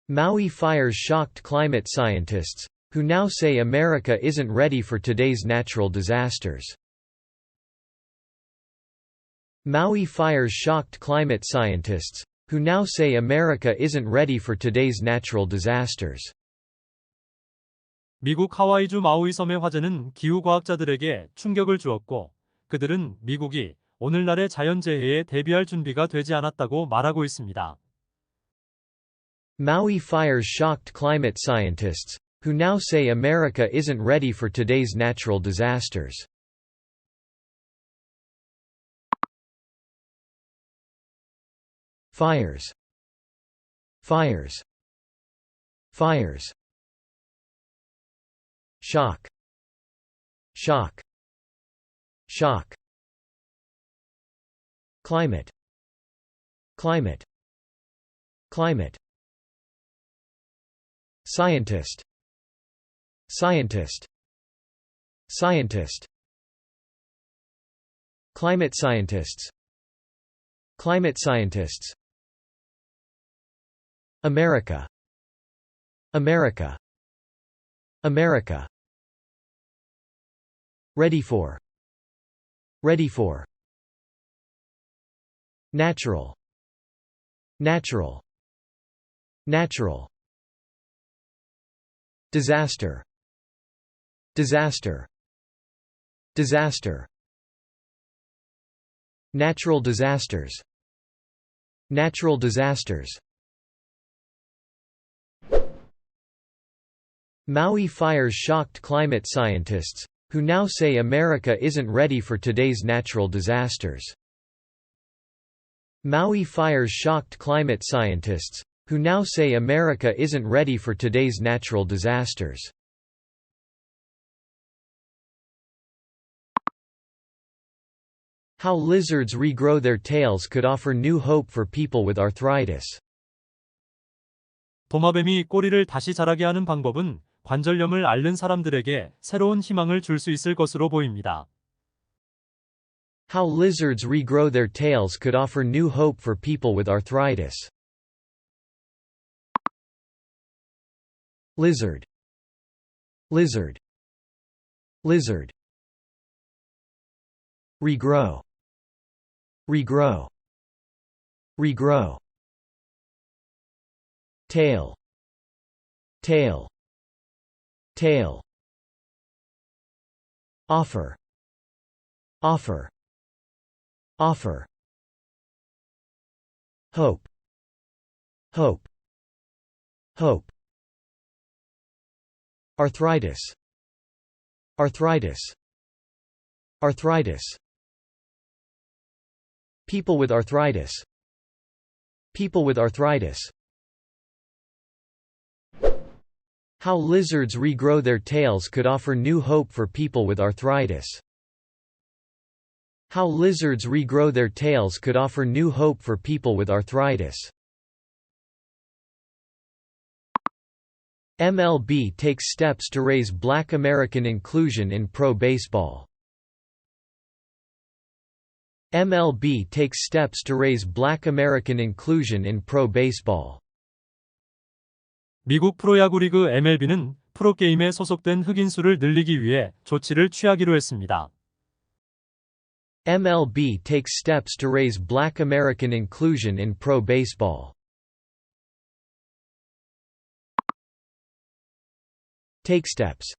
Maui fires shocked climate scientists, who now say America isn't ready for today's natural disasters. Maui fires shocked climate scientists, who now say America isn't ready for today's natural disasters. 미국 하와이주 마우이 섬의 화재는 기후과학자들에게 충격을 주었고, 그들은 미국이 오늘날의 자연재해에 대비할 준비가 되지 않았다고 말하고 있습니다. Maui fires shocked climate scientists, who now say America isn't ready for today's natural disasters. Fires. Fires. Fires. Shock. Shock. Shock. Climate. Climate. Climate. Scientist. Scientist. Scientist. Climate scientists. Climate scientists. America. America. America. Ready for. Ready for. Natural. Natural. Natural. Disaster. Disaster. Disaster. Natural disasters. Natural disasters. Maui fires shocked climate scientists, who now say America isn't ready for today's natural disasters. Maui fires shocked climate scientists, who now say America isn't ready for today's natural disasters. How lizards regrow their tails could offer new hope for people with arthritis. 도마뱀이 꼬리를 다시 자라게 하는 방법은 관절염을 앓는 사람들에게 새로운 희망을 줄 수 있을 것으로 보입니다. How lizards regrow their tails could offer new hope for people with arthritis. Lizard. Lizard. Lizard. Regrow. Regrow. Regrow. Tail. Tail. Tail. Offer. Offer. Offer. Hope. Hope. Hope. Arthritis. Arthritis. Arthritis. People with arthritis. People with arthritis. How lizards regrow their tails could offer new hope for people with arthritis. How lizards regrow their tails could offer new hope for people with arthritis. MLB takes steps to raise Black American inclusion in pro baseball. MLB takes steps to raise Black American inclusion in pro baseball. 미국 프로야구 리그 MLB는 프로게임에 소속된 흑인 수를 늘리기 위해 조치를 취하기로 했습니다. MLB takes steps to raise Black American inclusion in pro baseball. Take steps.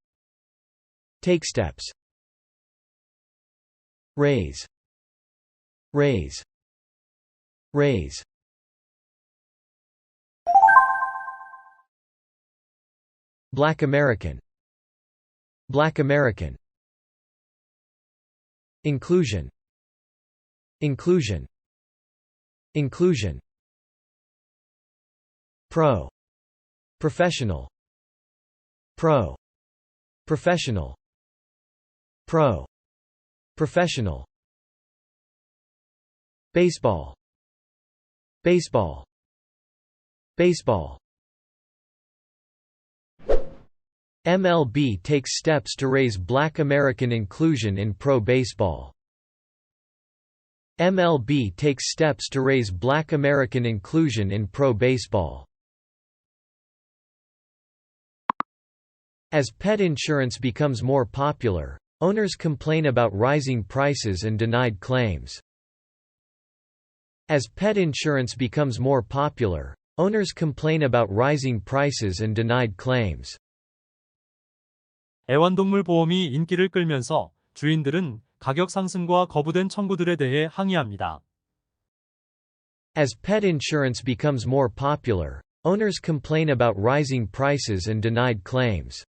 Take steps. Raise. Raise. Raise. Black American. Black American. Inclusion. Inclusion. Inclusion. Pro. Professional. Pro. Professional. Pro. Professional. Baseball. Baseball. Baseball. MLB takes steps to raise Black American inclusion in pro baseball. MLB takes steps to raise Black American inclusion in pro baseball. As pet insurance becomes more popular, owners complain about rising prices and denied claims. As pet insurance becomes more popular, owners complain about rising prices and denied claims. 애완동물 보험이 인기를 끌면서 주인들은 가격 상승과 거부된 청구들에 대해 항의합니다. As pet insurance becomes more popular, owners complain about rising prices and denied claims.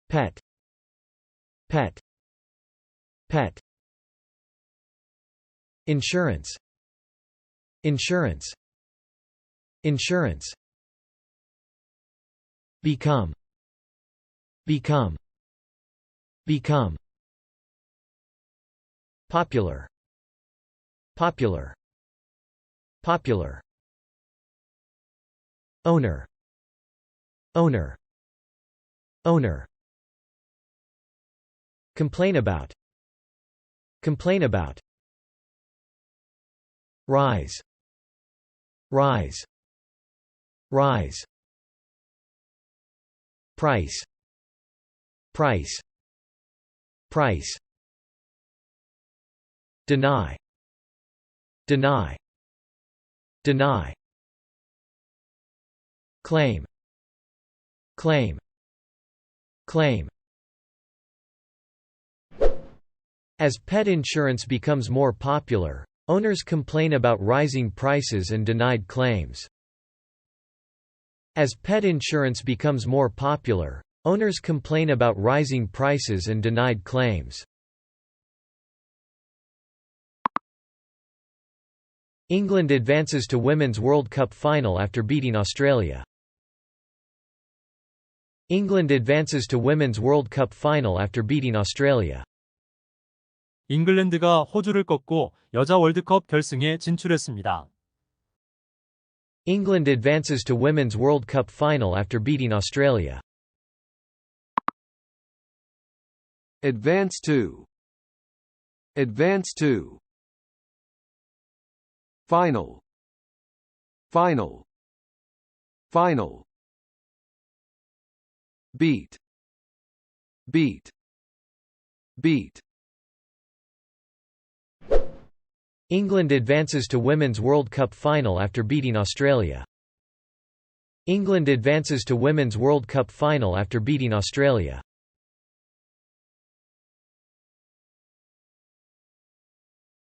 Pet, pet, pet. Insurance, insurance, insurance. Become, become, become. Popular, popular, popular. Owner, owner, owner. Complain about, complain about. Rise, rise, rise. Price, price, price. Deny, deny, deny. Claim, claim, claim. As pet insurance becomes more popular, owners complain about rising prices and denied claims. As pet insurance becomes more popular, owners complain about rising prices and denied claims. England advances to Women's World Cup final after beating Australia. England advances to Women's World Cup final after beating Australia. 잉글랜드가 호주를 꺾고 여자 월드컵 결승에 진출했습니다. England advances to Women's World Cup final after beating Australia. Advance to, advance to. Final, final, final. Beat, beat, beat. England advances to Women's World Cup final after beating Australia. England advances to Women's World Cup final after beating Australia.